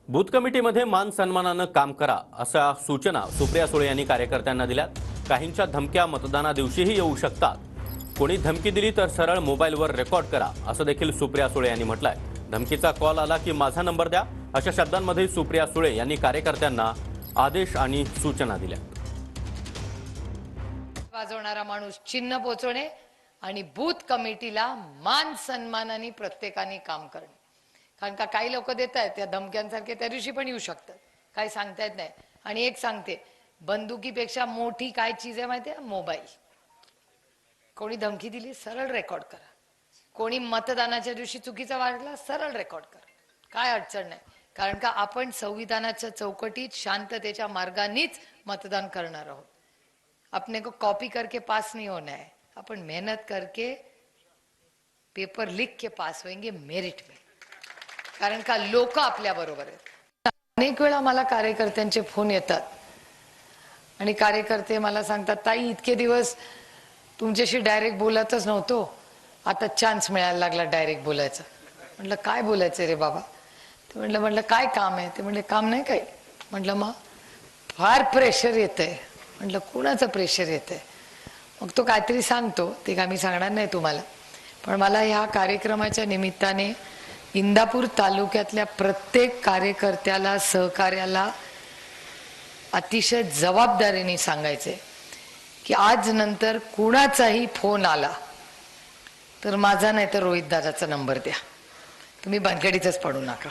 Booth कमिटीमध्ये मान सन्मानानं काम करा अशा सूचना सुप्रिया सुळे यांनी कार्यकर्त्यांना दिल्यात। काहींच्या धमक्या मतदाना दिवशीही येऊ शकतात। कोणी धमकी दिली तर सरळ मोबाईलवर रेकॉर्ड करा असं देखील सुप्रिया सुळे यांनी म्हटलंय। धमकीचा कॉल आला की माझा नंबर द्या अशा शब्दांमध्ये सुप्रिया सुळे यांनी कार्यकर्त्यांना आदेश आणि सूचना दिल्या। वाजवणारा माणूस चिन्ह पोचवणे आणि बूथ कमिटीला मान सन्मानाने प्रत्येकाने काम करणे। कारण का काही लोक देत आहेत त्या धमक्यांसारखे त्या दिवशी पण येऊ शकतात, काही सांगता येत नाही। आणि एक सांगते, बंदुकीपेक्षा मोठी काय चीज आहे माहिती आहे? मोबाईल। कोणी धमकी दिली सरळ रेकॉर्ड करा, कोणी मतदानाच्या दिवशी चुकीचा वागला सरळ रेकॉर्ड करा, काय अडचण नाही। कारण का आपण संविधानाच्या चौकटीत शांततेच्या मार्गानेच मतदान करणार आहोत। अपने को कॉपी करके पास नहीं होना है, अपन मेहनत करके पेपर लिख के पास होंगे मेरिट में। कारण का लोक आपल्या बरोबर आहेत। अनेक वेळा मला कार्यकर्त्यांचे फोन येतात आणि कार्यकर्ते मला सांगतात, ताई इतके दिवस तुमच्याशी डायरेक्ट बोलतच नव्हतो, आता चान्स मिळायला लागला डायरेक्ट बोलायचा। म्हटलं काय बोलायचं रे बाबा? ते म्हटलं काय काम आहे? ते म्हटले काम नाही काही। म्हटलं मग फार प्रेशर येतंय। म्हटलं कोणाचं प्रेशर येतंय? मग तो काहीतरी सांगतो, ते काय मी सांगणार नाही तुम्हाला। पण मला ह्या कार्यक्रमाच्या निमित्ताने इंदापूर तालुक्यातल्या प्रत्येक कार्यकर्त्याला सहकार्याला अतिशय जबाबदारीने सांगायचे की आज नंतर कुणाचाही फोन आला तर माझा नाही तर रोहित दादाचा नंबर द्या, तुम्ही भानगडीतच पडू नका।